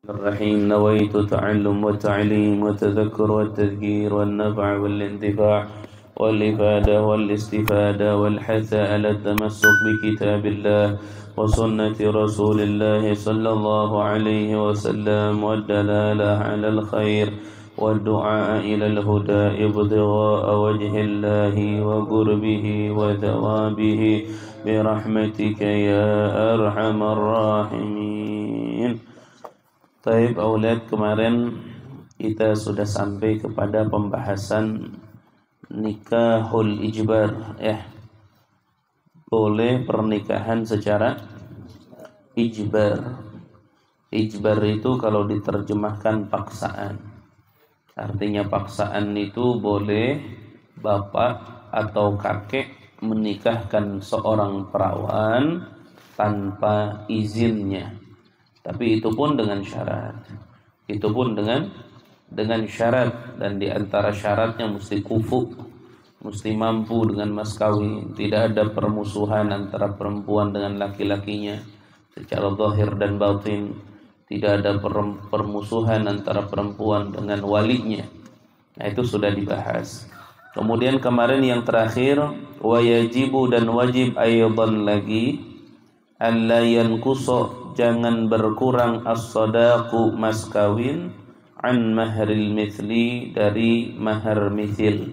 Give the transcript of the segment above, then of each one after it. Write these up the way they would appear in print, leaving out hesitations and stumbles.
الرحيم نويت تعلم وتعليم وتذكر والتذكير والنفع والانتفاع والإفادة والاستفادة والحث على التمسك بكتاب الله وسنة رسول الله صلى الله عليه وسلم والدلالة على الخير والدعاء إلى الهدى ابتغاء وجه الله وقربه وثوابه برحمتك يا أرحم الراحمين. Taib Aulad, kemarin kita sudah sampai kepada pembahasan nikahul ijbar, boleh pernikahan secara ijbar. Ijbar itu kalau diterjemahkan paksaan. Artinya paksaan itu boleh bapak atau kakek menikahkan seorang perawan tanpa izinnya. Tapi itu pun dengan syarat. Itu pun dengan syarat, dan di antara syaratnya mesti kufu, mesti mampu dengan mas kawin. Tidak ada permusuhan antara perempuan dengan laki-lakinya secara zahir dan batin. Tidak ada permusuhan antara perempuan dengan walinya. Nah, itu sudah dibahas. Kemudian kemarin yang terakhir, wajibu dan wajib aydan lagi alla yanqusa, jangan berkurang as-sadaqu mas kawin an mahril mithli, dari mahar mithil.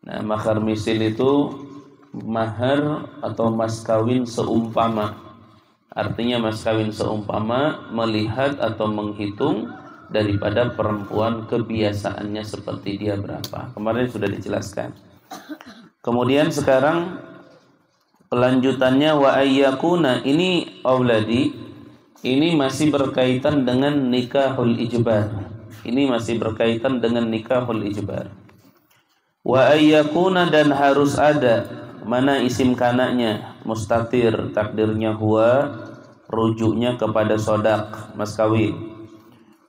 Nah, mahar mithil itu mahar atau mas kawin seumpama. Artinya mas kawin seumpama melihat atau menghitung daripada perempuan kebiasaannya seperti dia berapa. Kemarin sudah dijelaskan. Kemudian sekarang kelanjutannya wa ayyakuna, ini auladi, ini masih berkaitan dengan nikahul ijbar. Ini masih berkaitan dengan nikahul ijbar. Wa ayyakuna, dan harus ada, mana isim kananya mustatir, takdirnya huwa, rujuknya kepada sodak, mas kawin.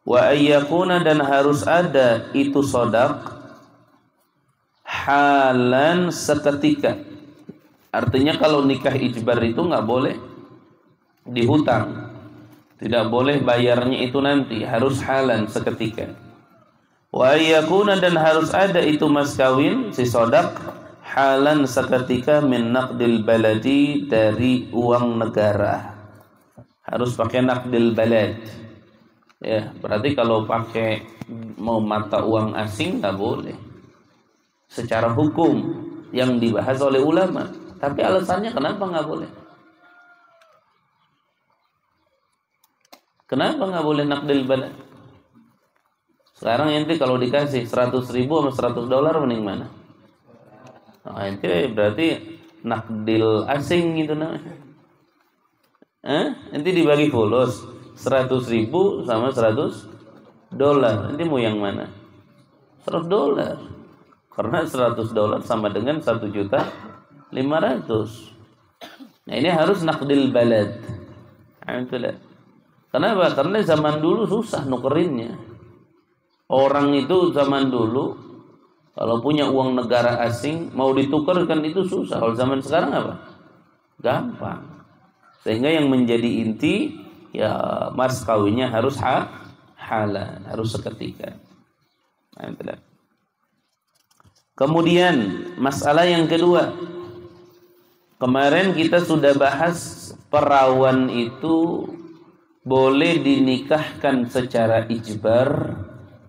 Wa ayyakuna, dan harus ada itu sodak halan seketika. Artinya kalau nikah ijbar itu nggak boleh dihutang, tidak boleh bayarnya itu nanti, harus halan seketika. Wa yakuna, dan harus ada itu mas kawin si sodak halan seketika min naqdil baladi, dari uang negara. Harus pakai naqdil balad. Ya, berarti kalau pakai mau mata uang asing nggak boleh. Secara hukum yang dibahas oleh ulama. Tapi alasannya kenapa nggak boleh? Kenapa nggak boleh naqdil balad? Sekarang ente kalau dikasih 100.000 sama $100 mending mana? Nah, ente berarti naqdil asing gitu namanya. Ente dibagi fulus 100.000 sama $100. Ente mau yang mana? $100. Karena $100 sama dengan 1.500.000. Nah, ini harus naqdil balad. Kenapa? Karena zaman dulu susah nukerinnya. Orang itu zaman dulu kalau punya uang negara asing mau ditukarkan itu susah. Kalau zaman sekarang apa? Gampang. Sehingga yang menjadi inti ya mas kawinnya harus halal, harus seketika. Kemudian masalah yang kedua, kemarin kita sudah bahas perawan itu boleh dinikahkan secara ijbar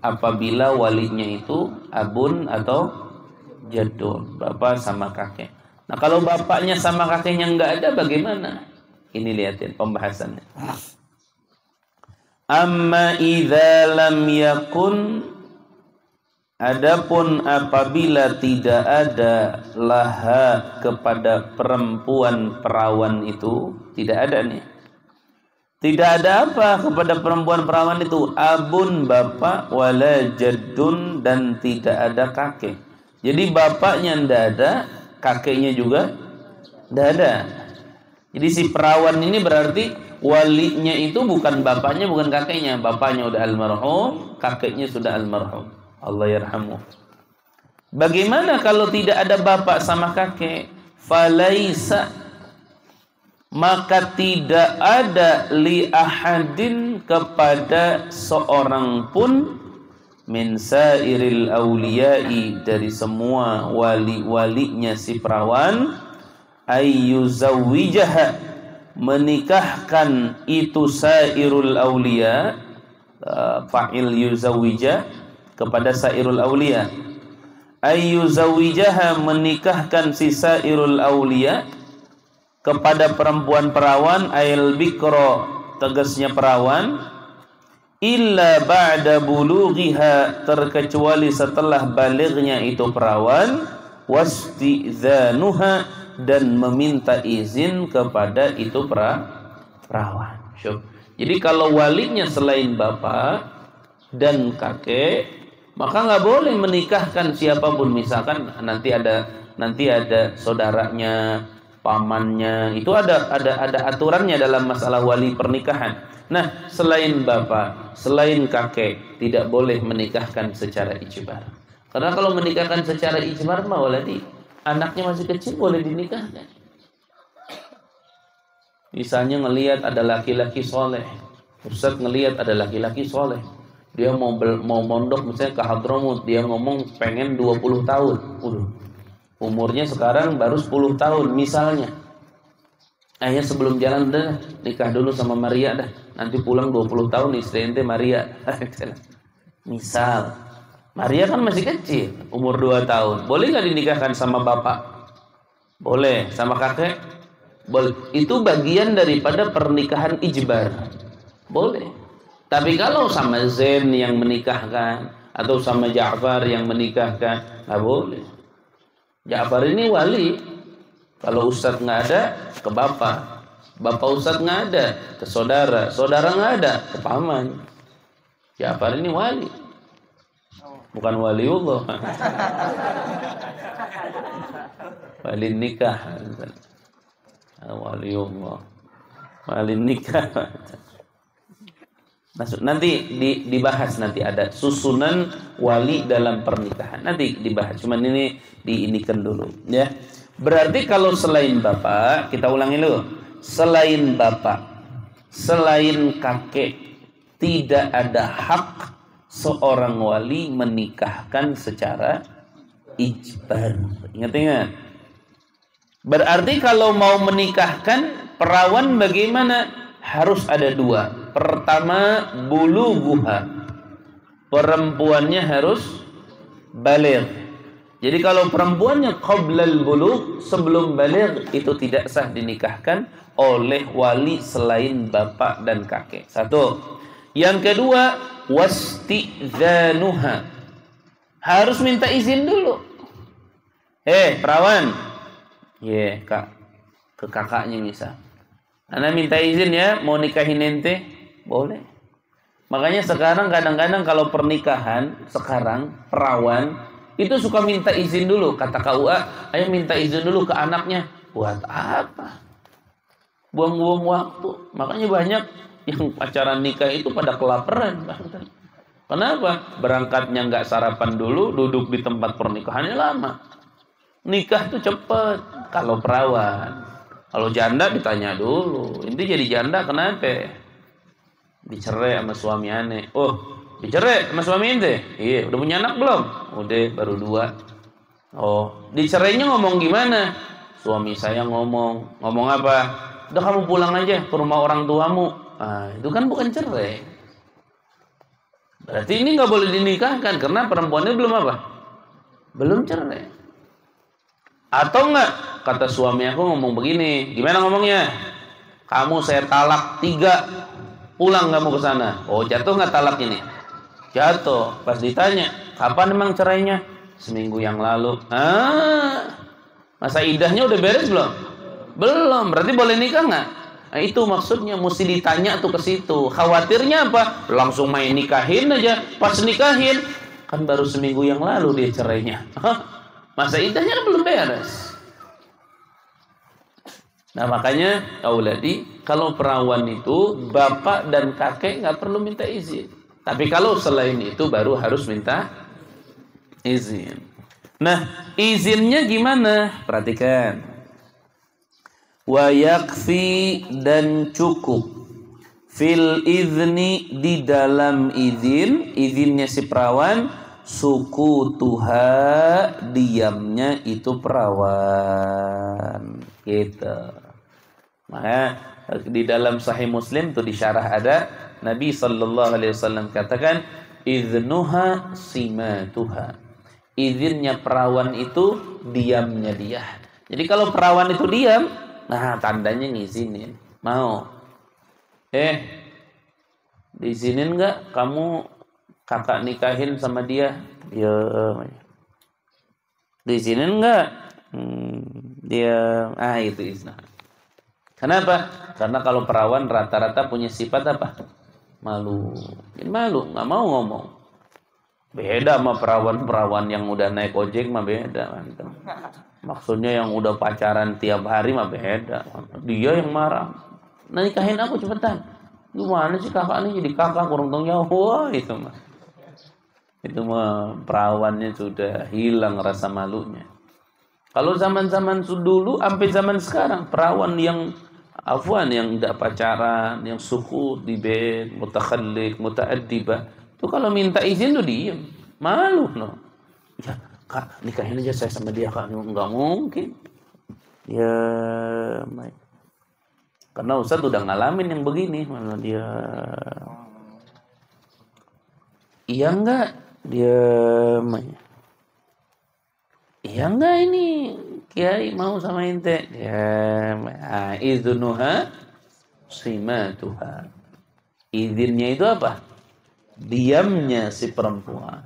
apabila walinya itu abun atau jadun, bapak sama kakek. Nah, kalau bapaknya sama kakeknya nggak ada bagaimana? Ini lihatin pembahasannya. Amma idza lam yakun, adapun apabila tidak ada laha kepada perempuan perawan itu, tidak ada nih. Tidak ada apa kepada perempuan perawan itu? Abun, bapak, wala jaddun, dan tidak ada kakek. Jadi bapaknya tidak ada, kakeknya juga tidak ada. Jadi si perawan ini berarti walinya itu bukan bapaknya, bukan kakeknya. Bapaknya udah almarhum, kakeknya sudah almarhum. Allah yarhamu. Bagaimana kalau tidak ada bapak sama kakek? Falaisa, maka tidak ada li ahadin kepada seorang pun min sairil auliyai dari semua wali-walinya si perawan ayyuzawwijaha menikahkan itu sairul auliya, fa'il yuzawwija kepada sairul auliya, ayyuzawwijaha menikahkan si sairul auliya kepada perempuan perawan, ail bikro tegasnya perawan, illa ba'da bulughiha terkecuali setelah balighnya itu perawan, wasti'zanuha dan meminta izin kepada itu perawan. Jadi kalau walinya selain bapak dan kakek, maka nggak boleh menikahkan siapapun. Misalkan nanti ada saudaranya, pamannya, itu ada aturannya dalam masalah wali pernikahan. Nah, selain bapak, selain kakek, tidak boleh menikahkan secara ijbar. Karena kalau menikahkan secara ijbar mah waladi anaknya masih kecil boleh dinikahkan. Misalnya ngelihat ada laki-laki soleh, Ustadz ngelihat ada laki-laki soleh, dia mau mondok misalnya ke Hadramut, dia ngomong pengen 20 tahun, umurnya sekarang baru 10 tahun misalnya. Ayah sebelum jalan dah nikah dulu sama Maria dah, nanti pulang 20 tahun istri ente Maria. Misal Maria kan masih kecil, umur 2 tahun. Boleh nggak dinikahkan sama bapak? Boleh. Sama kakek? Boleh. Itu bagian daripada pernikahan ijbar. Boleh. Tapi kalau sama Zain yang menikahkan, atau sama Ja'far yang menikahkan, nggak boleh. Ja'far ini wali. Kalau Ustadz nggak ada, ke bapak. Bapak Ustadz nggak ada, ke saudara. Saudara nggak ada, ke paman. Ja'far ini wali. Bukan waliullah. Wali nikah. Waliullah. Wali nikah. Nanti dibahas, nanti ada susunan wali dalam pernikahan. Nanti dibahas. Cuman ini diinikan dulu, ya. Berarti kalau selain bapak, kita ulangi dulu. Selain bapak, selain kakek, tidak ada hak seorang wali menikahkan secara ijbar. Ingat-ingat. Berarti kalau mau menikahkan perawan bagaimana? Harus ada 2. Pertama, bulughuha. Perempuannya harus baligh. Jadi kalau perempuannya qablal bulugh, sebelum baligh, itu tidak sah dinikahkan oleh wali selain bapak dan kakek. 1. Yang kedua, wasti'zanuha. Harus minta izin dulu. Perawan. Kak. Ke kakaknya misal. Ana minta izin ya, mau nikahin ente? Boleh. Makanya sekarang kadang-kadang kalau pernikahan, sekarang perawan itu suka minta izin dulu. Kata KUA, ayo minta izin dulu ke anaknya. Buat apa? Buang-buang waktu. Makanya banyak yang pacaran nikah itu pada kelaparan. Kenapa? Berangkatnya nggak sarapan dulu, duduk di tempat pernikahannya lama. Nikah tuh cepet kalau perawan. Kalau janda ditanya dulu, inti jadi janda kenapa? Dicerai sama suami aneh. Oh, dicerai sama suami ente? Iya, udah punya anak belum? Udah, baru 2. Oh, dicerainya ngomong gimana? Suami saya ngomong apa? Udah kamu pulang aja ke rumah orang tuamu. Itu kan bukan cerai. Berarti ini nggak boleh dinikahkan karena perempuannya belum apa? Belum cerai. Atau enggak, kata suami aku ngomong begini, gimana ngomongnya? Kamu saya talak 3, pulang kamu ke sana. Oh, jatuh nggak talak ini? Jatuh. Pas ditanya, kapan emang cerainya? Seminggu yang lalu. Masa idahnya udah beres belum? Belum. Berarti boleh nikah nggak? Nah, itu maksudnya mesti ditanya tuh ke situ. Khawatirnya apa? Langsung main nikahin aja. Pas nikahin, kan baru seminggu yang lalu dia cerainya. Masa idahnya kan belum beres. Nah makanya auladi, kalau perawan itu bapak dan kakek nggak perlu minta izin. Tapi kalau selain itu baru harus minta izin. Nah izinnya gimana? Perhatikan. Wa yakfi dan cukup fil izni di dalam izinnya si perawan, suku tuha diamnya itu perawan gitu. Maka di dalam Sahih Muslim tuh di syarah ada Nabi sallallahu alaihi wasallam katakan iznuha simatuha. Izinnya perawan itu diamnya dia. Jadi kalau perawan itu diam, nah tandanya ngizinin. Mau diizinin enggak kamu kakak nikahin sama dia? Ya. Diizinin enggak? Dia itu izna. Kenapa? Karena kalau perawan rata-rata punya sifat apa? Malu. Jadi malu, nggak mau ngomong. Beda sama perawan-perawan yang udah naik ojek mah beda. Maksudnya yang udah pacaran tiap hari mah beda. Dia yang marah. Nah, nikahin aku cepetan. Gimana sih kakak ini jadi kakak kurang tanggung jawab? Wah, itu mah. Itu mah perawannya sudah hilang rasa malunya. Kalau zaman-zaman dulu sampai zaman sekarang perawan yang yang tidak pacaran, yang suku di bed, mutakhallik, mutaaddibah, itu kalau minta izin tuh diem, malu no. Ya kak nikahin aja saya sama dia kak, nggak mungkin. Ya, karena Ustadz udah ngalamin yang begini, mana dia. Iya enggak dia, iya enggak ini Kiai mau sama ente? Ya, iznuha simatuha. Izinnya itu apa? Diamnya si perempuan.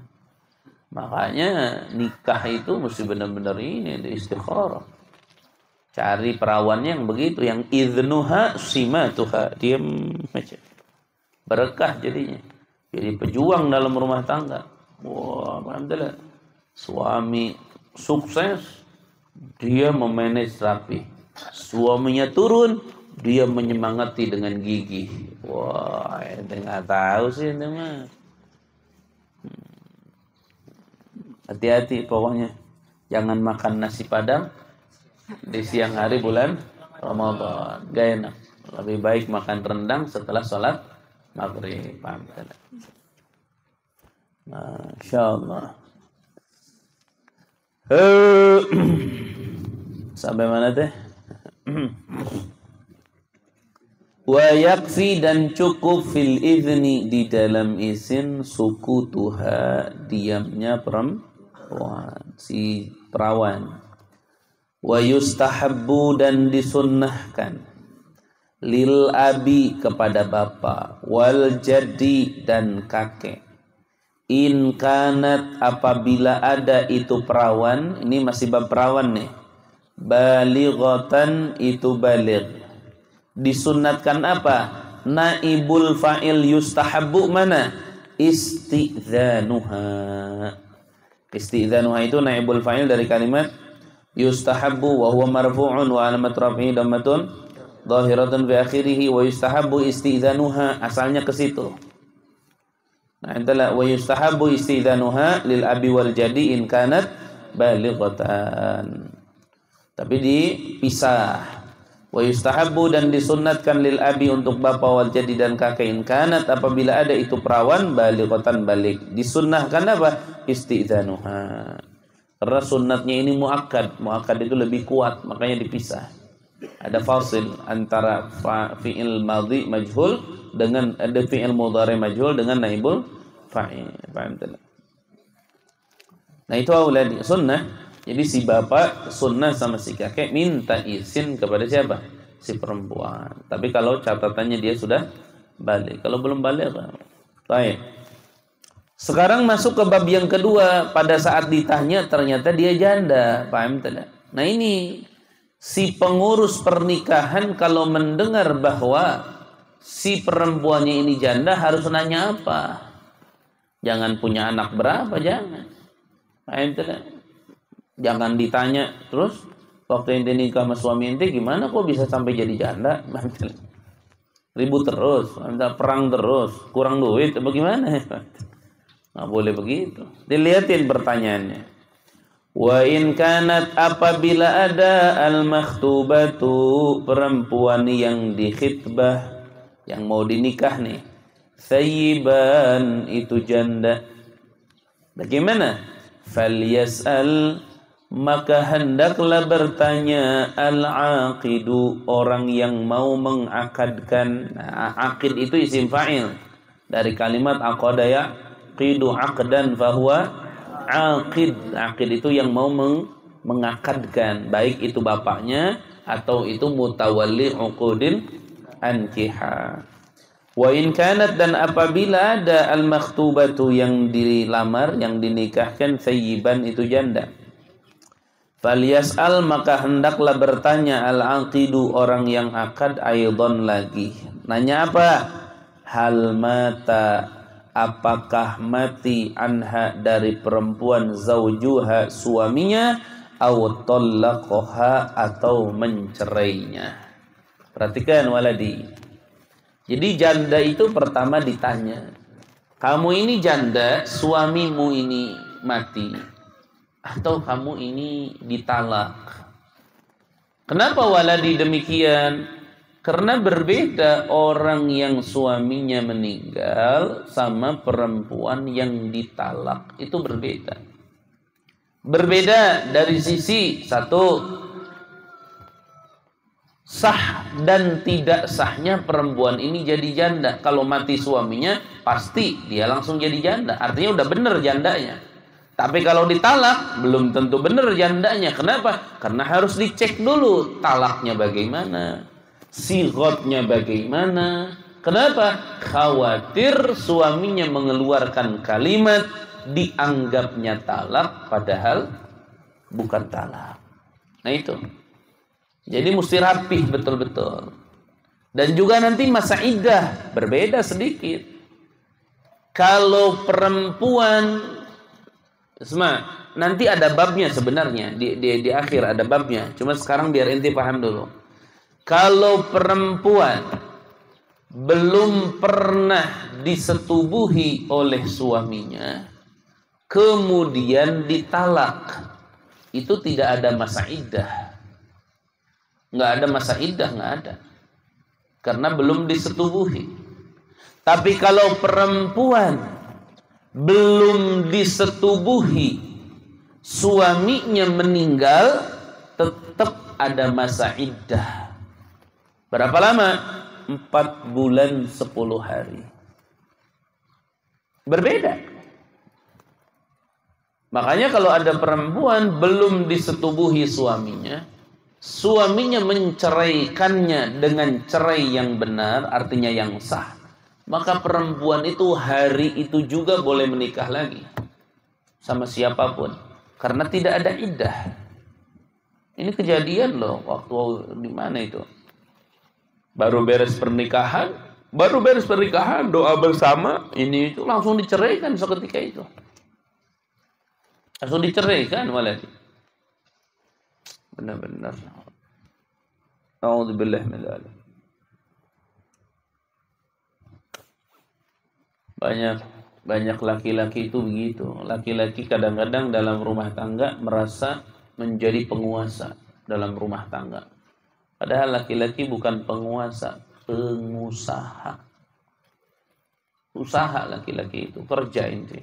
Makanya nikah itu mesti benar-benar ini di istikharah. Cari perawannya yang begitu, yang iznuha simatuha, diam aja. Berkah jadinya. Jadi pejuang dalam rumah tangga. Wah, alhamdulillah. Suami sukses, dia memanage rapi. Suaminya turun, dia menyemangati dengan gigih. Wah, ente nggak tahu sih ente mah. Hati-hati pokoknya. Jangan makan nasi padang di siang hari bulan Ramadan. Gak enak. Lebih baik makan rendang setelah sholat maghrib. Masya Allah. Sampai mana teh? Wa yakfi dan cukup fil izni di dalam izin suku tuha diamnya perempuan si perawan. Wa yustahabbu dan disunnahkan lil abi kepada bapak wal jadi dan kakek. In kanat apabila ada itu perawan, ini masih bab perawan nih. Balighatan itu baligh. Disunatkan apa? Naibul fa'il yustahabbu mana? Isti'dzanuha. Isti'dzanuha itu naibul fa'il dari kalimat yustahabbu wa huwa marfu'un wa alamat raf'ihi dhammatun dhahiratun fi akhirih wa yustahabbu isti'dzanuha, asalnya ke situ. Nah, itulah wa yustahabbu istidzanuha lil abi wal jadi in kanat balighatan. Tapi dipisah. Wa yustahabbu dan disunnatkan lil abi untuk bapa wal jadi dan kakek in kanat apabila ada itu perawan balighatan balik. Disunnahkan apa? Istidzanuha. Karena sunnatnya ini muakkad. Muakkad itu lebih kuat, makanya dipisah. Ada fasil antara fi'il madhi majhul dengan ada fi'il mudhari majhul dengan naibul fa'il. Nah itu auladi sunnah. Jadi si bapak sunnah sama si kakek minta izin kepada siapa? Si perempuan. Tapi kalau catatannya dia sudah balik. Kalau belum balik, baik. Sekarang masuk ke bab yang kedua. Pada saat ditanya ternyata dia janda. Paham tidak? Nah ini si pengurus pernikahan kalau mendengar bahwa si perempuannya ini janda harus nanya apa? Jangan punya anak berapa, jangan. Paham tidak? Jangan ditanya terus waktu ente nikah sama suami ente gimana kok bisa sampai jadi janda? Ribut terus, perang terus, kurang duit, bagaimana? Nggak boleh begitu. Dilihatin pertanyaannya. Wa in kanat, apabila ada al-makhtubatu, perempuan yang dikhitbah, yang mau dinikah nih, thayyiban, itu janda. Bagaimana? Falyas'al, maka hendaklah bertanya al-aqidu, orang yang mau mengakadkan. Nah, aqid itu isim fa'il dari kalimat aqada yaqidu aqdan fahuwa aqid. Aqid itu yang mau mengakadkan, baik itu bapaknya atau itu mutawalli uqudin ankiha. Wa in kanat, dan apabila ada al-makhtubatu, yang dilamar, yang dinikahkan, thayyiban, itu janda. Falyas'al, maka hendaklah bertanya al-aqidu, orang yang akad, aidon, lagi. Nanya apa? Hal mata, apakah mati, anha, dari perempuan, zaujuha, suaminya, aw tallaqaha, atau mencerainya. Perhatikan waladi. Jadi janda itu pertama ditanya, kamu ini janda, suamimu ini mati, atau kamu ini ditalak. Kenapa waladi demikian? Karena berbeda orang yang suaminya meninggal sama perempuan yang ditalak. Itu berbeda. Berbeda dari sisi satu, sah dan tidak sahnya perempuan ini jadi janda. Kalau mati suaminya, pasti dia langsung jadi janda. Artinya udah bener jandanya. Tapi kalau ditalak, belum tentu bener jandanya. Kenapa? Karena harus dicek dulu talaknya bagaimana, sigotnya bagaimana. Kenapa? Khawatir suaminya mengeluarkan kalimat dianggapnya talak, padahal bukan talak. Nah itu. Jadi mesti rapih betul-betul. Dan juga nanti masa iddah berbeda sedikit. Kalau perempuan, nanti ada babnya sebenarnya. Di akhir ada babnya. Cuma sekarang biar inti paham dulu. Kalau perempuan belum pernah disetubuhi oleh suaminya, kemudian ditalak, itu tidak ada masa iddah. Nggak ada masa iddah, nggak ada. Karena belum disetubuhi. Tapi kalau perempuan belum disetubuhi, suaminya meninggal, tetap ada masa iddah. Berapa lama? 4 bulan 10 hari. Berbeda. Makanya kalau ada perempuan belum disetubuhi suaminya, suaminya menceraikannya dengan cerai yang benar, artinya yang sah, maka perempuan itu hari itu juga boleh menikah lagi sama siapapun, karena tidak ada iddah. Ini kejadian loh, waktu di mana itu? Baru beres pernikahan, doa bersama, ini itu langsung diceraikan seketika itu. Langsung diceraikan waladi. Benar-benar. A'udzubillah min dzalik. Banyak laki-laki itu begitu. Laki-laki kadang-kadang dalam rumah tangga merasa menjadi penguasa dalam rumah tangga. Padahal laki-laki bukan penguasa, pengusaha. Usaha laki-laki itu, kerja inti.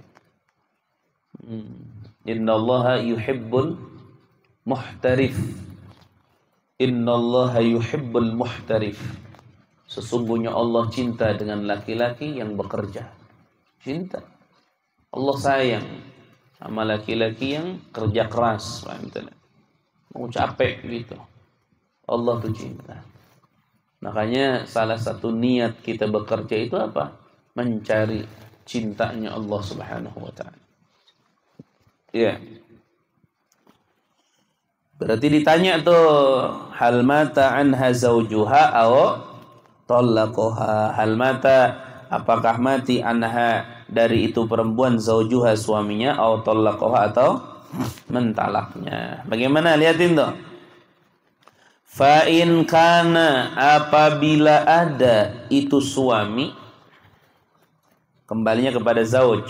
Innallaha yuhibbul muhtarif. Innallaha yuhibbul muhtarif. Sesungguhnya Allah cinta dengan laki-laki yang bekerja. Cinta. Allah sayang sama laki-laki yang kerja keras, mau capek gitu. Allah tuh cinta. Makanya salah satu niat kita bekerja itu apa? Mencari cintanya Allah Subhanahu wa taala. Ya. Berarti ditanya tuh, hal mata anha zaujuha aw talaqaha. Hal mata, apakah mati, anha, dari itu perempuan, zaujuha, suaminya, aw talaqaha, atau mentalaknya. Bagaimana? Lihatin tuh. Fa in kana, apabila ada itu suami, kembalinya kepada zauj.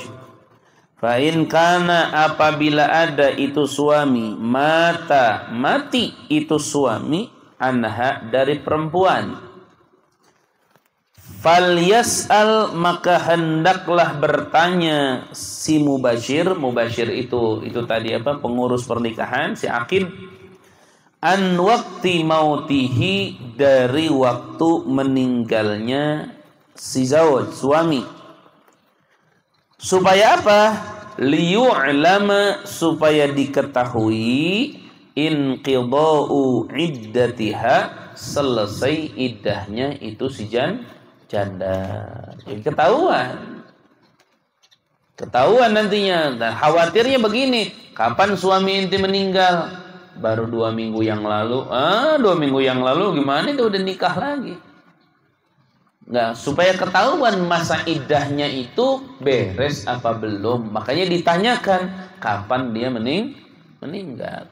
Fa in kana, apabila ada itu suami, mati itu suami, anha, dari perempuan, fal yas'al, maka hendaklah bertanya si mubashir itu tadi apa, pengurus pernikahan, si akid, an waqti mautihi, dari waktu meninggalnya si zawj, suami. Supaya apa? Liyu'lama, supaya diketahui, inqidha'u iddatiha, selesai iddahnya itu si janda. Jadi ketahuan nantinya. Nah, khawatirnya begini, kapan suami inti meninggal? Baru 2 minggu yang lalu. 2 minggu yang lalu gimana itu udah nikah lagi? Nah, supaya ketahuan masa iddahnya itu beres apa belum. Makanya ditanyakan kapan dia meninggal.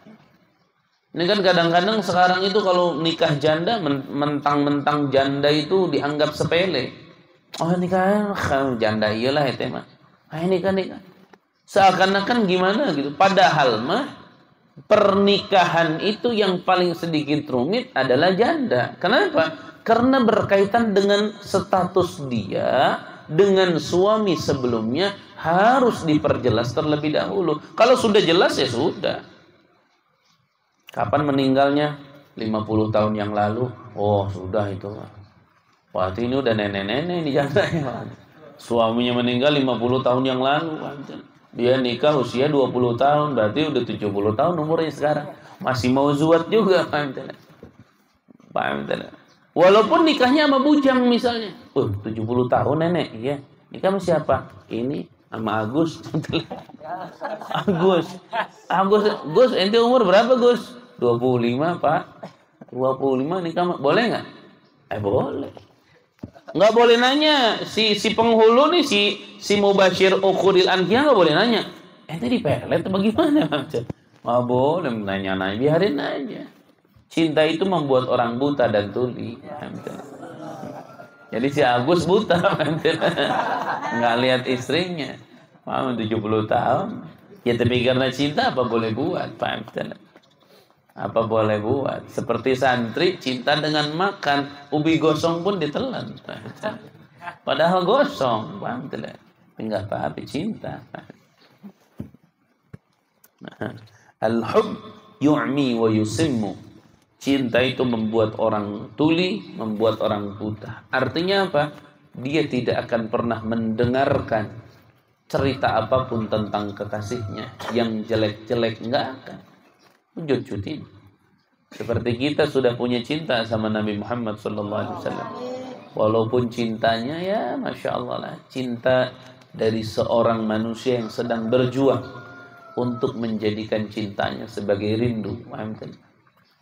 Ini kan kadang-kadang sekarang itu kalau nikah janda, mentang-mentang janda itu dianggap sepele. Oh nikah janda iyalah itu mah. Nikah. Seakan-akan gimana gitu. Padahal mah pernikahan itu yang paling sedikit rumit adalah janda. Kenapa? Karena berkaitan dengan status dia dengan suami sebelumnya, harus diperjelas terlebih dahulu. Kalau sudah jelas ya sudah. Kapan meninggalnya? 50 tahun yang lalu. Oh sudah itu. Waktu ini udah nenek-nenek di jandanya. Suaminya meninggal 50 tahun yang lalu. Dia nikah usia 20 tahun. Berarti udah 70 tahun umurnya sekarang. Masih mau zuat juga. Paham tidak? Walaupun nikahnya sama bujang misalnya. 70 tahun nenek. Iya. Nikah sama siapa? Ini sama Agus. Gus, ente umur berapa Gus? 25 Pak. 25 nikah. Boleh nggak? Boleh. Nggak boleh nanya. Si penghulu nih, si mubashir uqudil ankiah nggak boleh nanya. Ente dipelet bagaimana? Nggak boleh nanya-nanya. Biarin aja. Cinta itu membuat orang buta dan tuli. Jadi si Agus buta. Nggak lihat istrinya. 70 tahun. Ya tapi karena cinta apa boleh buat. Apa boleh buat. Seperti santri cinta dengan makan. Ubi gosong pun ditelan. Padahal gosong. Nggak apa-apa cinta. Al-hub yu'mi wa yusimmu. Cinta itu membuat orang tuli, membuat orang buta. Artinya apa? Dia tidak akan pernah mendengarkan cerita apapun tentang kekasihnya. Yang jelek-jelek enggak akan. Wujud-wujudin. Seperti kita sudah punya cinta sama Nabi Muhammad SAW. Walaupun cintanya ya Masya Allah lah. Cinta dari seorang manusia yang sedang berjuang untuk menjadikan cintanya sebagai rindu.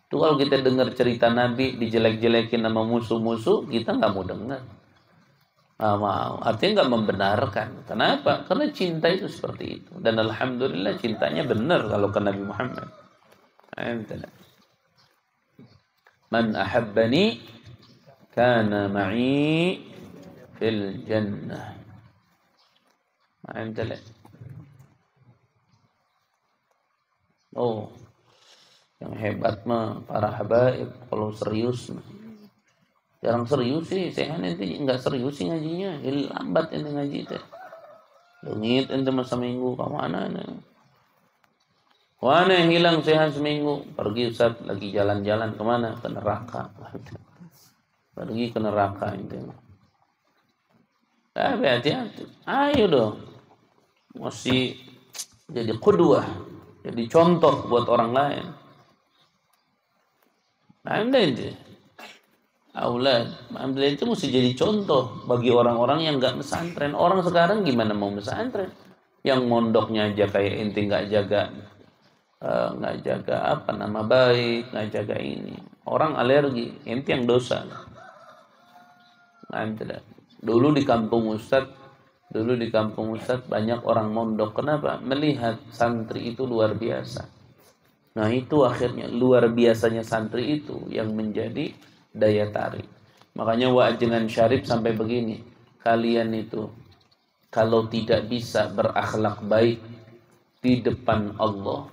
Itu kalau kita dengar cerita Nabi dijelek-jelekin sama musuh-musuh, kita nggak mau dengar. Nggak mau. Artinya nggak membenarkan. Kenapa? Karena cinta itu seperti itu. Dan alhamdulillah cintanya benar kalau ke Nabi Muhammad. Man ahabbani kana ma'i fil jannah. Oh. Yang hebat mah para habaib. Kalau serius jarang serius sih. Saya nanti nggak serius sih ngajinya. Jadi lambat ente ngaji teh. Lengit ente masa minggu kemana nih? Mana yang hilang sehat seminggu? Pergi Ustaz lagi jalan-jalan kemana? Ke neraka. Pergi ke neraka ente. Hati-hati. Ayo dong. Masih jadi qudwah. Jadi contoh buat orang lain. Aulad itu mesti jadi contoh bagi orang-orang yang nggak pesantren. Orang sekarang gimana mau pesantren? Yang mondoknya aja kayak inti nggak jaga apa nama baik, nggak jaga ini. Orang alergi, inti yang dosa. Dulu di kampung Ustadz banyak orang mondok. Kenapa? Melihat santri itu luar biasa. Nah itu akhirnya luar biasanya santri itu yang menjadi daya tarik. Makanya Wa'jengan Syarif sampai begini. Kalian itu kalau tidak bisa berakhlak baik di depan Allah,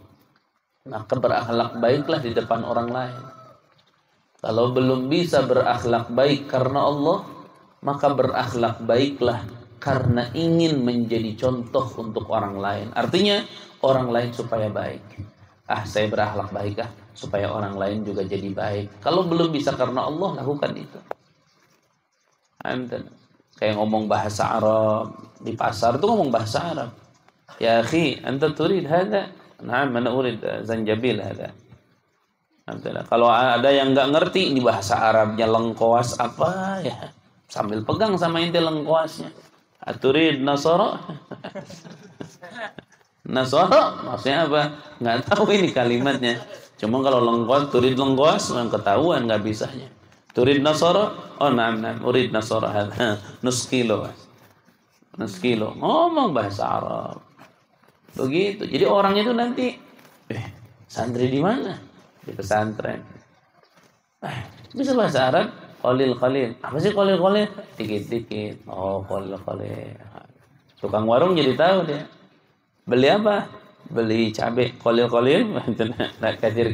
maka berakhlak baiklah di depan orang lain. Kalau belum bisa berakhlak baik karena Allah, maka berakhlak baiklah karena ingin menjadi contoh untuk orang lain. Artinya orang lain supaya baik. Saya berakhlak baik supaya orang lain juga jadi baik. Kalau belum bisa karena Allah, lakukan itu. Kayak ngomong bahasa Arab di pasar itu ngomong bahasa Arab. Ya akhi, anta turid hada? Na'am, ana urid zanjabil hada. Kalau ada yang nggak ngerti di bahasa Arabnya lengkoas apa ya, sambil pegang sama inti lengkoasnya. Aturid nasara. Nasara maksudnya apa? Nggak tahu ini kalimatnya. Cuma kalau lengkoas, turid lengkoas, ketahuan nggak bisanya. Turid nasara, oh na'am, urid nasara. Nus kilo. Ngomong bahasa Arab. Begitu. Jadi orang itu nanti, santri di mana? Di pesantren. Bisa bahasa Arab? Qalil. Apa sih qalil? Dikit-dikit. Oh, qalil. Tukang warung jadi tahu dia. Beli apa? Beli cabai. Qalil. Kadir.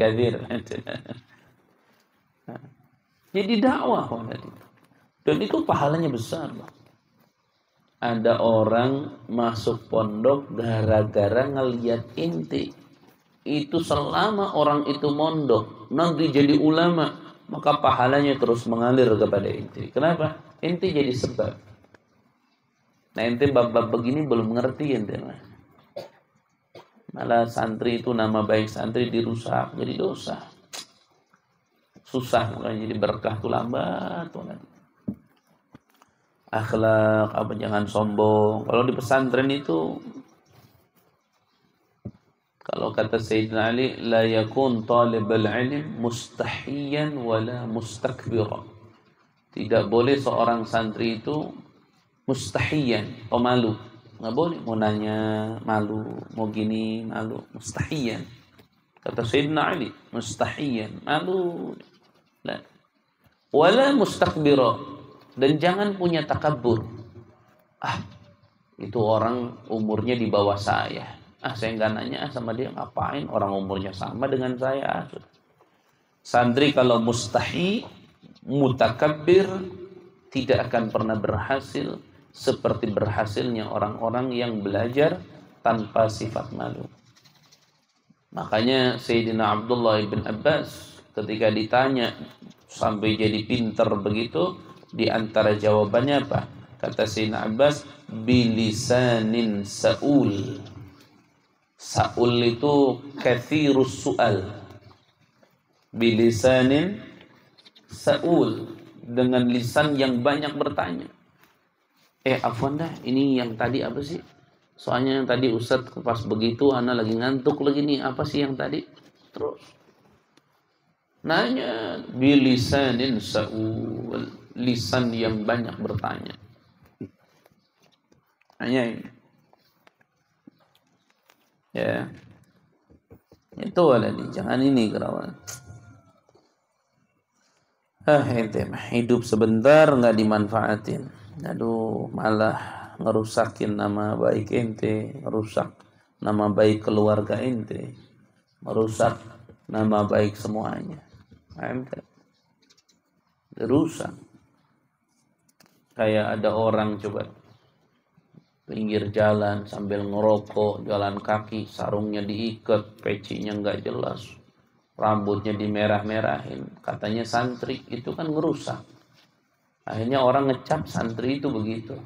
Jadi dakwah. Dan itu pahalanya besar. Ada orang masuk pondok gara-gara ngeliat inti. Itu selama orang itu mondok, nanti jadi ulama, maka pahalanya terus mengalir kepada inti. Kenapa? Inti jadi sebab. Nah, inti bab-bab begini belum ngerti inti. Malah santri itu nama baik santri dirusak, jadi dosa. Susah, makanya jadi berkah itu lambat. Akhlak, jangan sombong. Kalau di pesantren itu, kalau kata Sayyidina Ali, la yakun talibul ilm mustahiyan wala mustakbira. Tidak boleh seorang santri itu mustahiyan, pemalu. Nggak boleh, mau nanya malu, mau gini malu, mustahiyan. Kata Sayyidina Ali, mustahiyan, malu. La. Wala mustakbira, dan jangan punya takabur. Itu orang umurnya di bawah saya. Saya nggak nanya sama dia, ngapain orang umurnya sama dengan saya. Santri kalau mustahi, mutakabbir, tidak akan pernah berhasil seperti berhasilnya orang-orang yang belajar tanpa sifat malu. Makanya Sayyidina Abdullah ibn Abbas ketika ditanya sampai jadi pintar begitu, di antara jawabannya apa? Kata Sayyidina Abbas, bilisanin sa'ul. Sa'ul itu kathirus su'al. Bilisanin sa'ul, dengan lisan yang banyak bertanya. Afwan dah, ini yang tadi apa sih? Soalnya yang tadi Ustaz pas begitu ana lagi ngantuk lagi nih, apa sih yang tadi? Terus nanya, bilisanin sa'ul, lisan yang banyak bertanya. Hanya ini. Ya, itu waladi, jangan ini kerawan. Ente hidup sebentar nggak dimanfaatin, aduh, malah ngerusakin nama baik ente, ngerusak nama baik keluarga ente, merusak nama baik semuanya. Ente rusak. Kayak ada orang coba pinggir jalan sambil ngerokok, jalan kaki, sarungnya diikat, pecinya nggak jelas, rambutnya dimerah-merahin, katanya santri, itu kan ngerusak. Akhirnya orang ngecap santri itu begitu.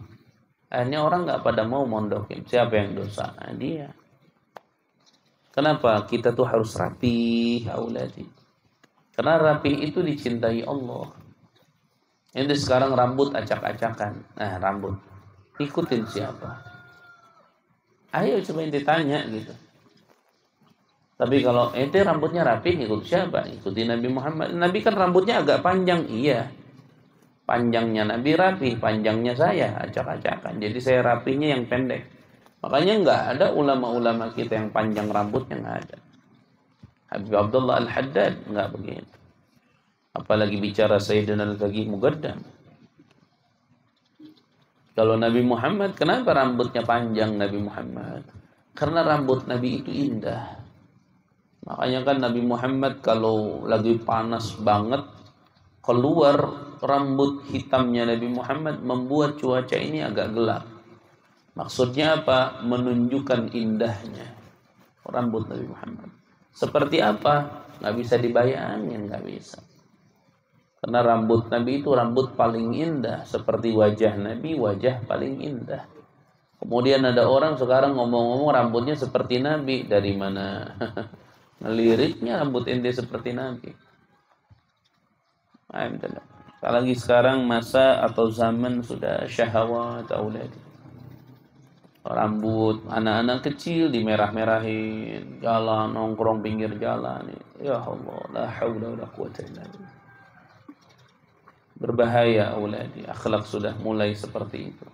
Akhirnya orang nggak pada mau mondokin. Siapa yang dosa? Dia. Kenapa? Kita tuh harus rapi, auladi. Karena rapi itu dicintai Allah. Ini sekarang rambut acak-acakan. Rambut. Ikutin siapa? Ayo coba ente tanya gitu. Tapi kalau ente rambutnya rapi, ikut siapa? Ikuti Nabi Muhammad. Nabi kan rambutnya agak panjang, iya. Panjangnya Nabi rapi, panjangnya saya acak-acakan. Jadi saya rapinya yang pendek. Makanya nggak ada ulama-ulama kita yang panjang rambutnya, nggak ada. Habib Abdullah Al-Haddad nggak begitu. Apalagi bicara Sayyidina Al-Faqih Muqaddam. Kalau Nabi Muhammad, kenapa rambutnya panjang Nabi Muhammad? Karena rambut Nabi itu indah. Makanya kan Nabi Muhammad kalau lagi panas banget, keluar rambut hitamnya Nabi Muhammad membuat cuaca ini agak gelap. Maksudnya apa? Menunjukkan indahnya rambut Nabi Muhammad. Seperti apa? Nggak bisa dibayangin, nggak bisa. Karena rambut Nabi itu rambut paling indah. Seperti wajah Nabi, wajah paling indah. Kemudian ada orang sekarang ngomong-ngomong rambutnya seperti Nabi. Dari mana? Ngeliriknya rambut ente seperti Nabi. Apalagi sekarang masa atau zaman sudah syahwat aulad. Rambut anak-anak kecil dimerah-merahin, jalan nongkrong pinggir jalan. Ya Allah, la haula wala quwwata illa billah. Berbahaya auladi, akhlak sudah mulai seperti itu.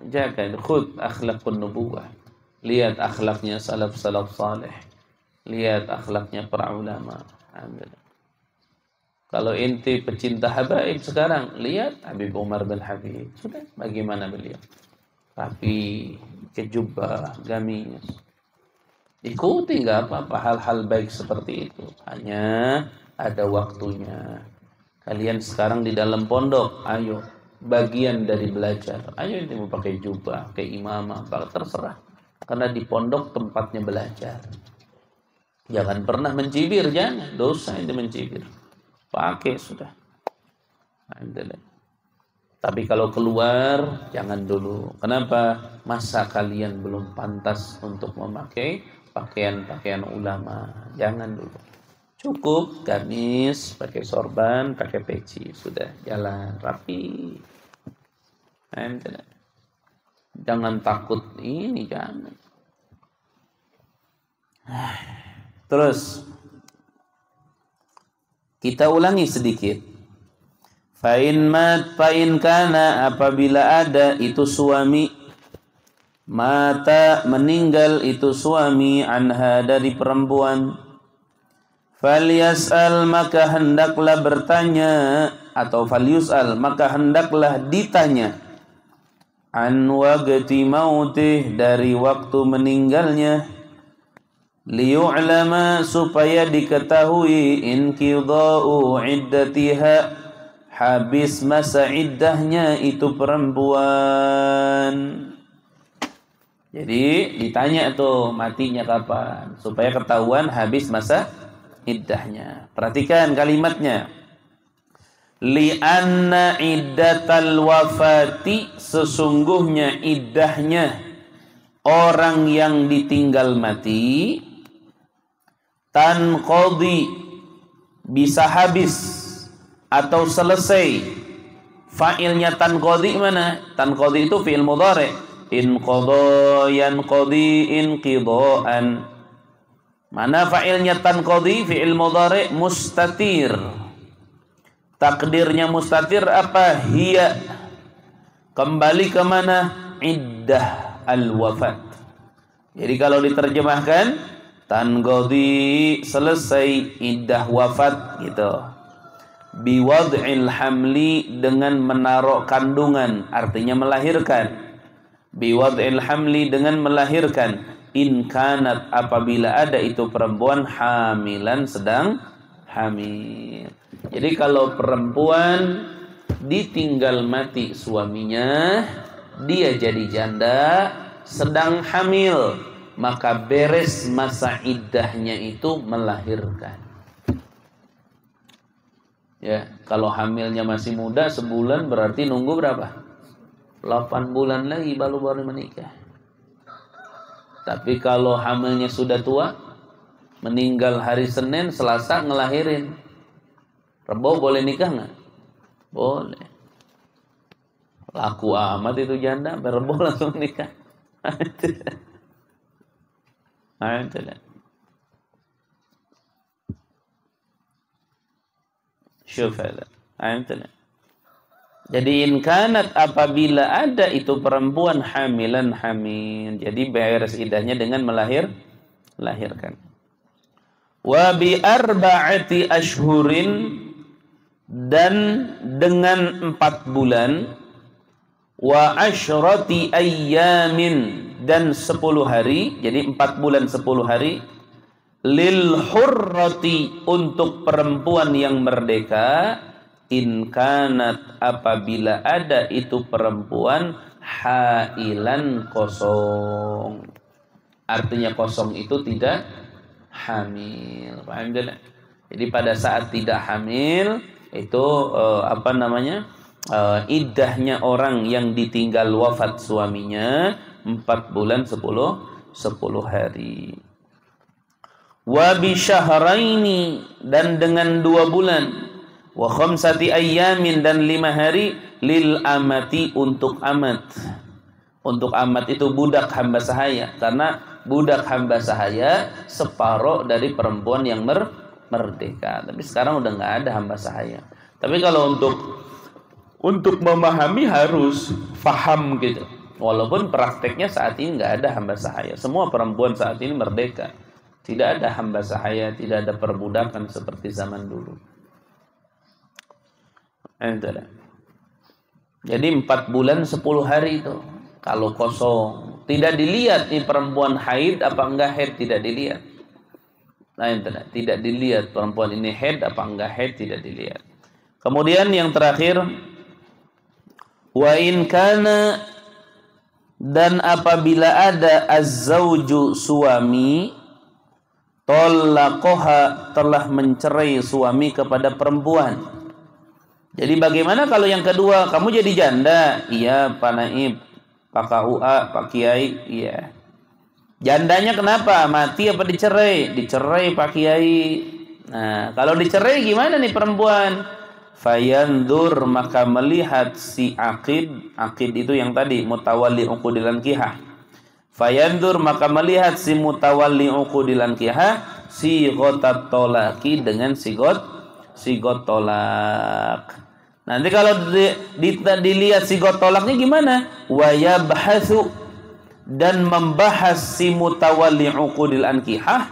Jaga khud akhlakun nubuwah. Lihat akhlaknya salaf-salaf saleh. Lihat akhlaknya para ulama. Kalau inti pecinta habaib sekarang, lihat Habib Umar bin Habib. Sudah, bagaimana beliau? Rapi, kejubah, gamis. Ikuti, nggak apa-apa hal-hal baik seperti itu. Hanya ada waktunya. Kalian sekarang di dalam pondok, ayo bagian dari belajar. Ayo ini mau pakai jubah, pakai imamah, terserah. Karena di pondok tempatnya belajar. Jangan pernah mencibir, jangan. Dosa ini mencibir. Pakai sudah. Alhamdulillah. Tapi kalau keluar, jangan dulu. Kenapa? Masa kalian belum pantas untuk memakai pakaian-pakaian ulama. Jangan dulu. Cukup gamis, pakai sorban, pakai peci. Sudah, jalan rapi. Jangan takut ini, jangan. Terus, kita ulangi sedikit. Fa'in kana, apabila ada itu suami, mata meninggal itu suami, anha dari perempuan. Falyas'al, maka hendaklah bertanya, atau falyus'al, maka hendaklah ditanya, an waqti mautih, dari waktu meninggalnya, liyu'lama, supaya diketahui, inqidha'u iddatiha, habis masa iddahnya itu perempuan. Jadi ditanya tuh matinya kapan, supaya ketahuan habis masa iddahnya. Perhatikan kalimatnya. Li'anna iddatal wafati, sesungguhnya iddahnya orang yang ditinggal mati, tanqadi, bisa habis atau selesai. Fa'ilnya tanqadi mana? Tanqadi itu fi'il mudhari'. Inqadha yanqadi inqidha'an. Mana fa'ilnya tanqadi? Fi'il mudhari' mustatir. Takdirnya mustatir apa? Hiya. Kembali ke mana? Iddah al-wafat. Jadi kalau diterjemahkan, tanqadi, selesai, iddah wafat gitu. Biwad'il hamli, dengan menaruh kandungan, artinya melahirkan. Biwad'il hamli, dengan melahirkan. In kanat, apabila ada itu perempuan, hamilan, sedang hamil. Jadi kalau perempuan ditinggal mati suaminya, dia jadi janda, sedang hamil, maka beres masa iddahnya itu melahirkan. Ya, kalau hamilnya masih muda sebulan, berarti nunggu berapa? 8 bulan lagi baru menikah. Tapi kalau hamilnya sudah tua, meninggal hari Senin, Selasa ngelahirin, Rebo boleh nikah nggak? Boleh. Laku amat itu janda, Rebo langsung nikah. Syuf ada. Jadi in kanat, apabila ada itu perempuan hamilan hamil, jadi beres iddahnya dengan melahirkan. Wa bi arba'ati ashhurin, dan dengan 4 bulan, wa asyrati ayyamin, dan 10 hari, jadi 4 bulan 10 hari, lil hurrati, untuk perempuan yang merdeka, in kanat, apabila ada itu perempuan hailan, kosong. Artinya kosong itu tidak hamil. Paham tidak? Jadi pada saat tidak hamil itu iddahnya orang yang ditinggal wafat suaminya 4 bulan 10 hari. Wa bi syahraini, dan dengan 2 bulan, wa khamsati ayyamin, dan 5 hari, lil amati, untuk amat. Untuk amat itu budak hamba sahaya, karena budak hamba sahaya separuh dari perempuan yang merdeka. Tapi sekarang udah nggak ada hamba sahaya. Tapi kalau untuk memahami harus faham gitu. Walaupun prakteknya saat ini nggak ada hamba sahaya. Semua perempuan saat ini merdeka. Tidak ada hamba sahaya, tidak ada perbudakan seperti zaman dulu. Jadi 4 bulan 10 hari itu kalau kosong, tidak dilihat nih perempuan haid apa enggak haid, tidak dilihat. Tidak dilihat perempuan ini haid apa enggak haid, tidak dilihat. Kemudian yang terakhir, wa in kana, dan apabila ada az-zauju, suami, talaqaha, telah mencerai suami kepada perempuan. Jadi bagaimana kalau yang kedua, kamu jadi janda? Iya Pak Naib, Pak KUA, Pak Kiai, iya. Jandanya kenapa? Mati apa dicerai? Dicerai Pak Kiai. Nah, kalau dicerai gimana nih perempuan? Fayandur, maka melihat si aqid. Aqid itu yang tadi mutawalli uqudil ankihah. Fayandur, maka melihat si mutawalli uqudil ankihah sigotat tolaki, dengan sigot tolak. Nanti kalau dilihat sigot tolaknya gimana? Wa yabhasu, dan membahas si mutawalli uqudil ankihah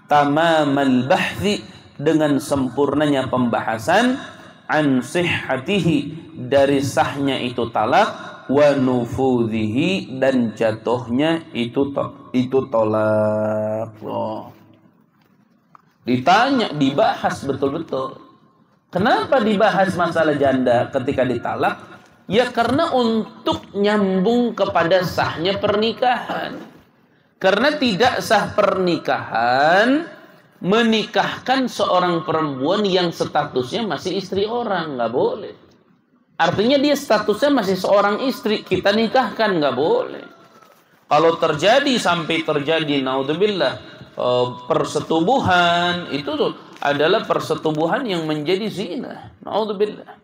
tamamal bahthi, dengan sempurnanya pembahasan, an sihhatihi, dari sahnya itu talak, wa nufudhihi, dan jatuhnya itu tolak. Ditanya, dibahas betul-betul. Kenapa dibahas masalah janda ketika ditalak? Ya karena untuk nyambung kepada sahnya pernikahan. Karena tidak sah pernikahan menikahkan seorang perempuan yang statusnya masih istri orang, nggak boleh. Artinya dia statusnya masih seorang istri, kita nikahkan, nggak boleh. Kalau sampai terjadi naudzubillah persetubuhan, itu tuh adalah persetubuhan yang menjadi zina. Naudzubillah.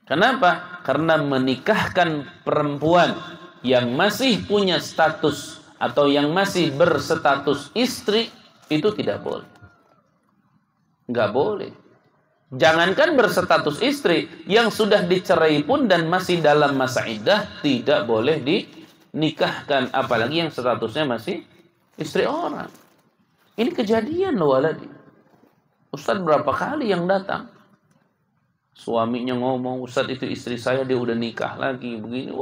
Kenapa? Karena menikahkan perempuan yang masih punya status atau yang masih berstatus istri itu tidak boleh. Nggak boleh. Jangankan berstatus istri, yang sudah dicerai pun dan masih dalam masa iddah tidak boleh dinikahkan, apalagi yang statusnya masih istri orang. Ini kejadian loh waladi. Ustaz berapa kali yang datang, suaminya ngomong, Ustaz itu istri saya, dia udah nikah lagi begini.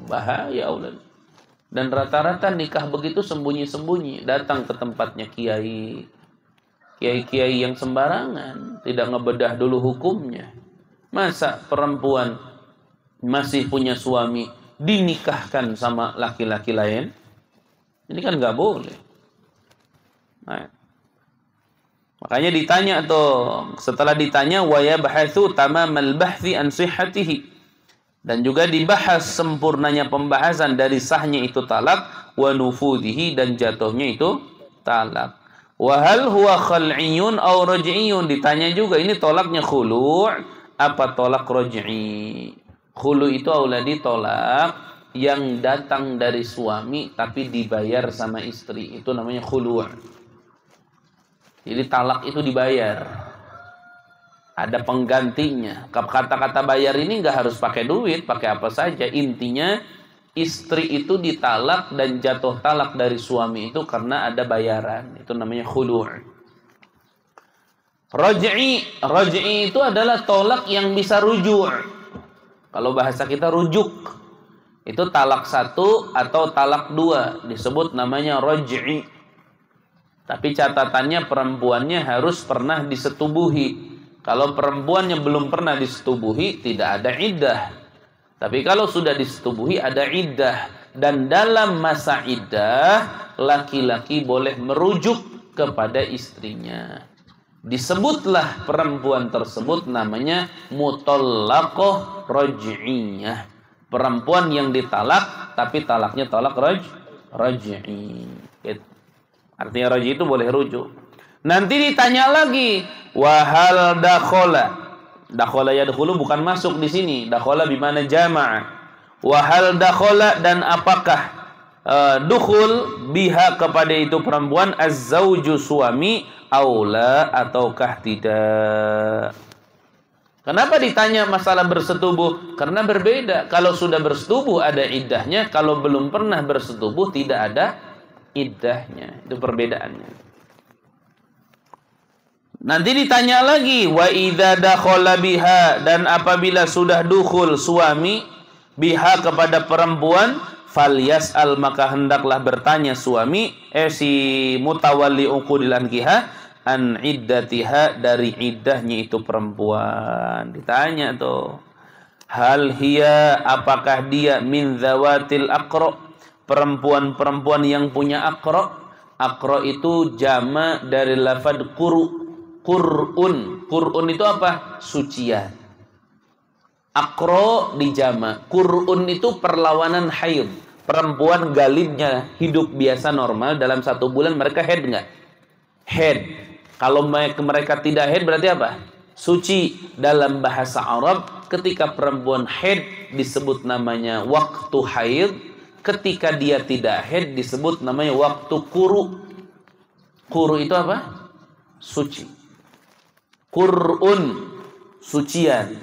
Bahaya waladi. Dan rata-rata nikah begitu sembunyi-sembunyi, datang ke tempatnya kiai yang sembarangan, tidak ngebedah dulu hukumnya. Masa perempuan masih punya suami dinikahkan sama laki-laki lain? Ini kan nggak boleh. Nah, makanya ditanya tuh, setelah ditanya wa yabhatsu tamamal bahthi an sihhatihi, dan juga dibahas sempurnanya pembahasan dari sahnya itu talak, wa nufudhihi, dan jatuhnya itu talak. Wa hal huwa khal'iyun aw raj'iyun, ditanya juga ini tolaknya khulu' apa tolak raj'i. Khulu' itu auladi tolak yang datang dari suami tapi dibayar sama istri, itu namanya khulu'. Jadi talak itu dibayar, ada penggantinya. Kata-kata bayar ini nggak harus pakai duit, pakai apa saja. Intinya istri itu ditalak dan jatuh talak dari suami itu karena ada bayaran. Itu namanya khulu'. Raj'i itu adalah tolak yang bisa rujuk. Kalau bahasa kita rujuk. Itu talak 1 atau talak 2. Disebut namanya raj'i. Tapi catatannya perempuannya harus pernah disetubuhi. Kalau perempuannya belum pernah disetubuhi, tidak ada iddah. Tapi kalau sudah disetubuhi, ada iddah. Dan dalam masa iddah, laki-laki boleh merujuk kepada istrinya. Disebutlah perempuan tersebut namanya mutallaqah raj'iyah. Perempuan yang ditalak, tapi talaknya talak raj'i. Artinya raj'i itu boleh rujuk. Nanti ditanya lagi, wahal dakhala. Dakhala yadkhulu bukan masuk di sini. Dakhala bimana jama'a. Wahal dakhala, dan apakah dukhul biha kepada itu perempuan az-zawju suami aula ataukah tidak. Kenapa ditanya masalah bersetubuh? Karena berbeda. Kalau sudah bersetubuh ada iddahnya, kalau belum pernah bersetubuh tidak ada iddahnya. Itu perbedaannya. Nanti ditanya lagi, wa idza dakhala biha, dan apabila sudah dukhul suami biha kepada perempuan, falyas'al, maka hendaklah bertanya suami si mutawalli uqudil ankihah an iddatiha, dari iddahnya itu perempuan. Ditanya tuh, hal hiya, apakah dia min zawatil aqra, perempuan-perempuan yang punya aqra. Aqra itu jama dari lafaz qur'un. Qur'un itu apa? Sucian. Aqra dijama. Qur'un itu perlawanan haid. Perempuan galibnya hidup biasa normal, dalam 1 bulan mereka haid enggak? Haid. Kalau mereka tidak haid berarti apa? Suci. Dalam bahasa Arab, ketika perempuan haid disebut namanya waktu haid. Ketika dia tidak haid disebut namanya waktu quru. Quru itu apa? Suci. Qur'un, sucian.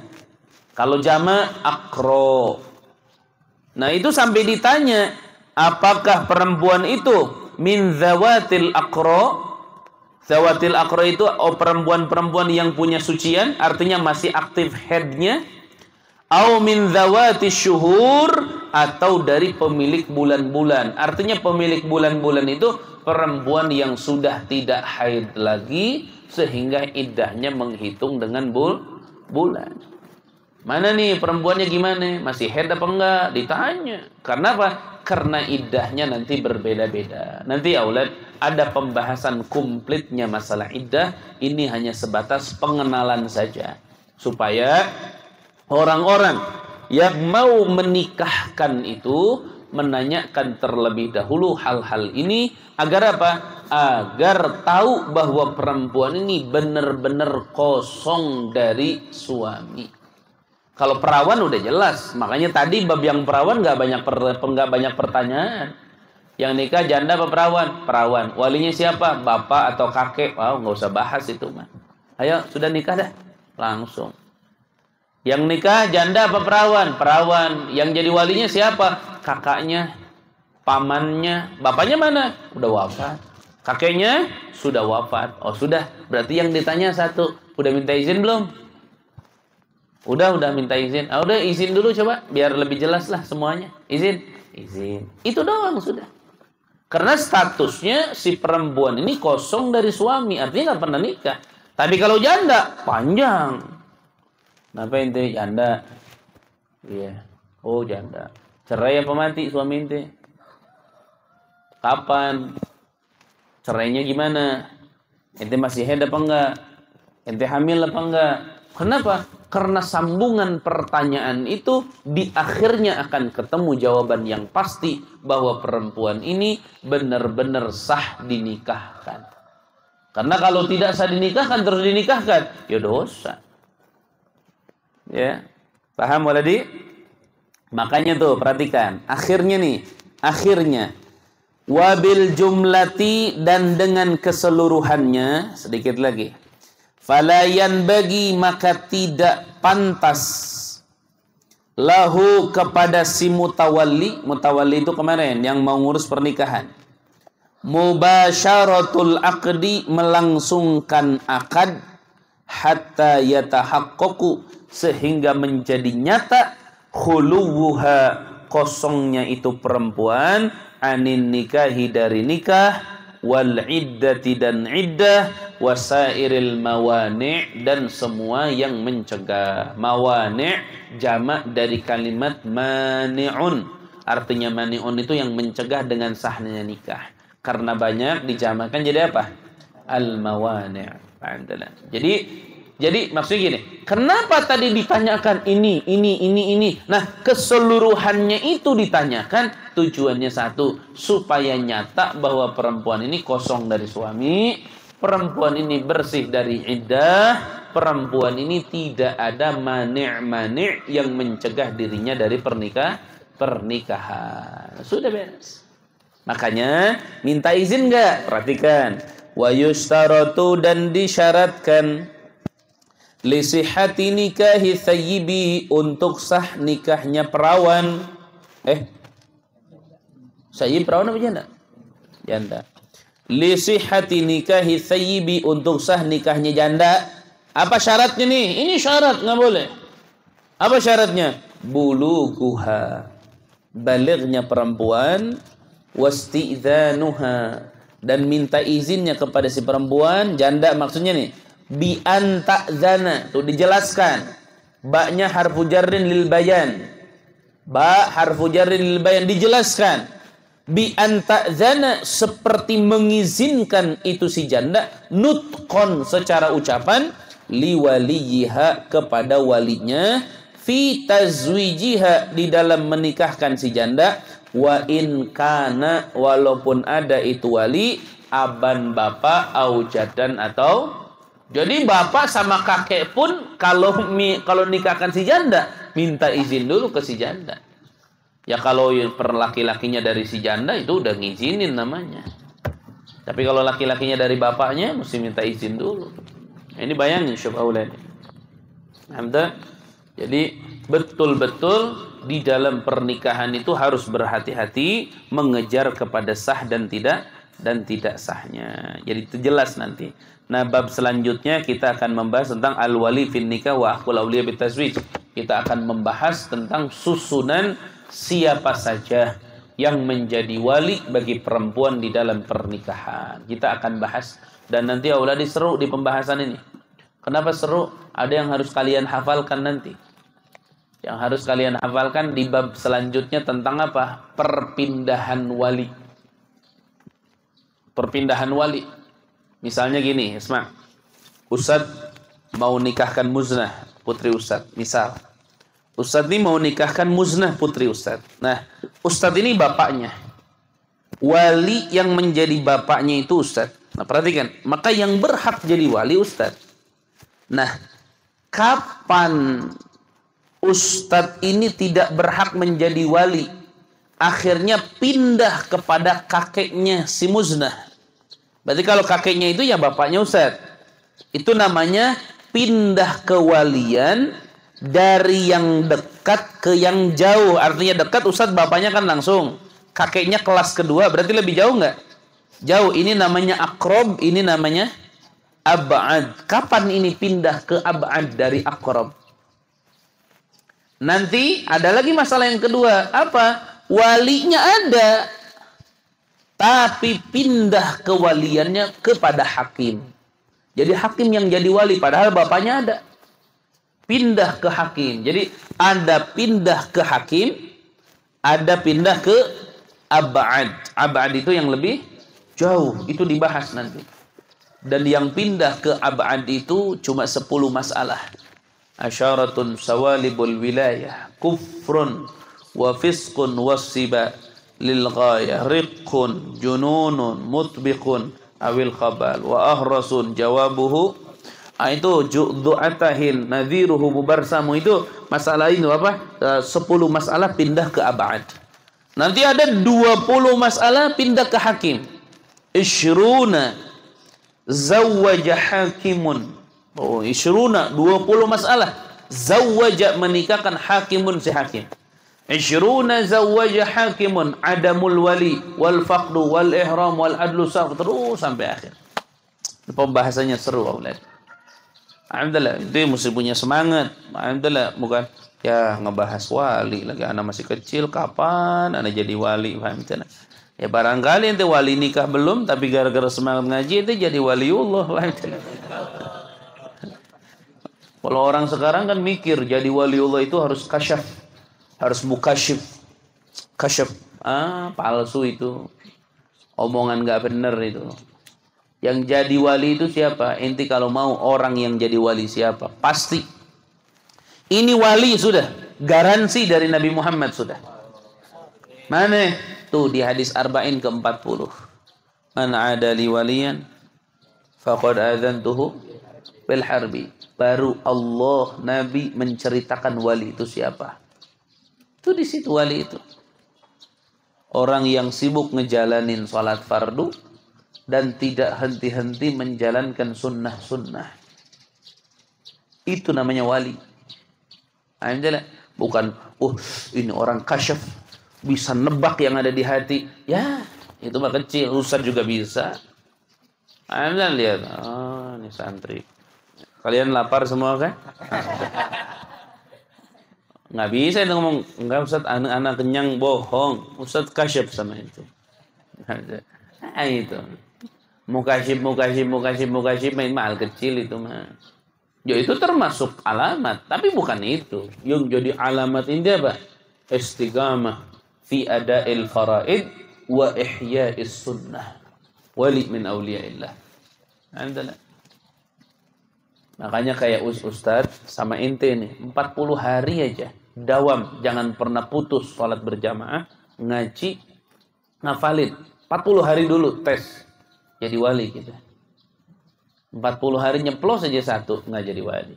Kalau jama aqra. Nah, itu sampai ditanya, apakah perempuan itu min zawatil aqra? Zawatil aqra itu perempuan-perempuan yang punya sucian, artinya masih aktif haidnya. Au min zawati syuhur, atau dari pemilik bulan-bulan. Artinya pemilik bulan-bulan itu perempuan yang sudah tidak haid lagi, sehingga iddahnya menghitung dengan bulan. Mana nih perempuannya gimana? Masih haid apa enggak? Ditanya. Karena apa? Karena iddahnya nanti berbeda-beda. Nanti aulad ada pembahasan komplitnya masalah iddah. Ini hanya sebatas pengenalan saja. Supaya orang-orang yang mau menikahkan itu menanyakan terlebih dahulu hal-hal ini. Agar apa? Agar tahu bahwa perempuan ini benar-benar kosong dari suami. Kalau perawan udah jelas. Makanya tadi bab yang perawan nggak banyak pertanyaan. Yang nikah janda apa perawan? Perawan. Walinya siapa? Bapak atau kakek? Wow, nggak usah bahas itu mah. Ayo, sudah nikah dah. Langsung. Yang nikah janda apa perawan? Perawan. Yang jadi walinya siapa? Kakaknya, pamannya, bapaknya mana? Udah wafat. Kakeknya sudah wafat. Oh sudah. Berarti yang ditanya satu. Udah minta izin belum? Udah minta izin. Udah izin dulu coba biar lebih jelas lah semuanya. Izin. Itu doang sudah. Karena statusnya si perempuan ini kosong dari suami, artinya nggak pernah nikah. Tapi kalau janda panjang. Kenapa ente janda? Iya. Oh janda. Cerai apa mati suami ente? Kapan? Cerainya gimana? Ente masih haid apa enggak? Ente hamil apa enggak? Kenapa? Karena sambungan pertanyaan itu di akhirnya akan ketemu jawaban yang pasti bahwa perempuan ini benar-benar sah dinikahkan. Karena kalau tidak sah dinikahkan terus dinikahkan, ya dosa. Ya, paham waladi? Makanya tuh perhatikan, akhirnya wabil jumlati, dan dengan keseluruhannya, sedikit lagi. Falayan bagi, maka tidak pantas lahu kepada si mutawalli itu kemarin yang mau ngurus pernikahan, mubasyaratul aqdi, melangsungkan akad, hatta yatahaqqaqu, sehingga menjadi nyata khuluwuha, kosongnya itu perempuan, anin nikahi, dari nikah, wal iddati, dan iddah, wasairil mawani', dan semua yang mencegah. Mawani' jamak dari kalimat mani'un, artinya mani'un itu yang mencegah dengan sahnya nikah. Karena banyak dijamakan jadi apa? Al-mawani'. Jadi maksudnya gini, kenapa tadi ditanyakan ini? Nah, keseluruhannya itu ditanyakan, tujuannya satu, supaya nyata bahwa perempuan ini kosong dari suami, perempuan ini bersih dari iddah, perempuan ini tidak ada mani' yang mencegah dirinya dari pernikahan. Sudah beres. Makanya minta izin enggak? Perhatikan. Wa yustaratu, dan disyaratkan, li sihhati nikahi thayyibi, untuk sah nikahnya perawan. Sayyib perawan apa janda? Janda. Li sihhati nikahi thayyibi, untuk sah nikahnya janda. Apa syaratnya nih? Ini syarat, nggak boleh. Apa syaratnya? Bulughuha, balighnya perempuan, wasti'dzanuha, dan minta izinnya kepada si perempuan janda. Maksudnya nih, bi an ta'zana, tuh dijelaskan, ba-nya harfu jarrin lil bayan, ba harfu jarrin lil bayan, dijelaskan, bi an ta'zana, seperti mengizinkan itu si janda, nutqon, secara ucapan, li waliyiha, kepada walinya, fi tazwijiha, di dalam menikahkan si janda, wa in kana, walaupun ada itu wali, aban, bapak, au jadan, atau, jadi bapak sama kakek pun kalau nikahkan si janda, minta izin dulu ke si janda. Ya kalau laki-lakinya dari si janda itu udah ngizinin namanya. Tapi kalau laki-lakinya dari bapaknya mesti minta izin dulu. Ini bayangin syubhaullah. Alhamdulillah. Jadi betul-betul di dalam pernikahan itu harus berhati-hati mengejar kepada sah dan tidak sahnya. Jadi itu jelas nanti. Nah, bab selanjutnya kita akan membahas tentang al-wali fin nikah wa ahqul awliya bitazwij. Kita akan membahas tentang susunan siapa saja yang menjadi wali bagi perempuan di dalam pernikahan. Kita akan bahas, dan nanti auladi seru di pembahasan ini. Kenapa seru? Ada yang harus kalian hafalkan nanti. Yang harus kalian hafalkan di bab selanjutnya tentang apa? Perpindahan wali. Perpindahan wali. Misalnya gini, Isma. Ustadz mau nikahkan Muznah, putri Ustadz. Misal, Ustadz ini mau nikahkan Muznah, putri Ustadz. Nah, Ustadz ini bapaknya. Wali yang menjadi bapaknya itu Ustadz. Nah, perhatikan. Maka yang berhak jadi wali Ustadz. Nah, kapan Ustadz ini tidak berhak menjadi wali? Akhirnya pindah kepada kakeknya si Muznah. Berarti kalau kakeknya itu ya bapaknya Ustadz. Itu namanya pindah kewalian dari yang dekat ke yang jauh. Artinya dekat Ustadz bapaknya kan langsung. Kakeknya kelas kedua, berarti lebih jauh nggak? Jauh. Ini namanya akrob, ini namanya ab'ad. Kapan ini pindah ke ab'ad dari akrob? Nanti ada lagi masalah yang kedua. Apa? Walinya ada, tapi pindah kewaliannya kepada hakim. Jadi hakim yang jadi wali, padahal bapaknya ada. Pindah ke hakim. Jadi ada pindah ke hakim, ada pindah ke ab'ad. Ab'ad itu yang lebih jauh. Itu dibahas nanti. Dan yang pindah ke ab'ad itu cuma 10 masalah. Asyaratun sawalibul wilayah, kufrun wa fisqun wassiba lil ghayah, riqqun jununun mutbiqun awil khabal wa ahrasun jawabuhu. Itu du'atahin nadhiruhu mubarsamu. Itu masalah ini apa? 10 masalah pindah ke ab'ad. Nanti ada 20 masalah pindah ke hakim. Ishruna zawwaja hakimun. Oh, ishruna 20 masalah. Zawwaja menikahkan hakimun si hakim. Ishruna zawwaja hakimun adamul wali wal faqdu wal ihram wal adlu saf, terus sampai akhir. Pembahasannya seru aulad. Alhamdulillah, itu mesti punya semangat. Alhamdulillah, bukan Ya ngebahas wali lagi, anak masih kecil, kapan anak jadi wali, paham tidak? Ya barangkali ente wali nikah belum, tapi gara-gara semangat ngaji ente jadi waliullah, paham tidak? Kalau orang sekarang kan mikir jadi waliullah itu harus kasyaf, harus mukasyif, kasyaf, palsu itu, omongan nggak bener itu. Yang jadi wali itu siapa? Ente kalau mau orang yang jadi wali siapa? Pasti. Ini wali sudah, garansi dari Nabi Muhammad sudah. Mana? Tuh di hadis Arba'in ke-40. Man adali waliyan faqad adzantuhu bil harbi. Baru Allah Nabi menceritakan wali itu siapa. Itu di situ wali itu. Orang yang sibuk ngejalanin salat fardu dan tidak henti-henti menjalankan sunnah-sunnah. Itu namanya wali. Bukan, ini orang kasyaf, bisa nebak yang ada di hati. Ya, itu mah kecil, ustaz juga bisa. Anda lihat, ini santri. Kalian lapar semua kan? Nggak bisa itu ngomong, enggak ustaz, anak kenyang, bohong. Ustaz kasyaf sama itu. Itu. Mukasyif, main mahal kecil itu mah. Ya itu termasuk alamat, tapi bukan itu. Yang jadi alamat ini apa? Istiqamah fi ada'il faraid wa ihya'is sunnah. Wali min awliyaillah. Anda. Makanya kayak ustaz sama ente nih, 40 hari aja dawam, jangan pernah putus salat berjamaah, ngaji, ngafalin. 40 hari dulu tes jadi wali kita. 40 hari nyeplos saja satu nggak jadi wali.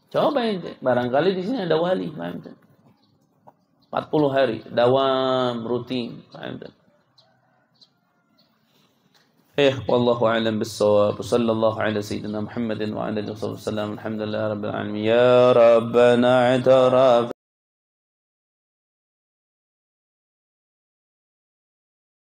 Coba ente, barangkali di sini ada wali, paham tak? 40 hari dawam rutin, paham tak? Wallahu a'lam bis-shawab. Sallallahu ala sayyidina Muhammadin wa ala alihi wasallam. Alhamdulillah rabbil alamin. Ya Rabbana i'taraf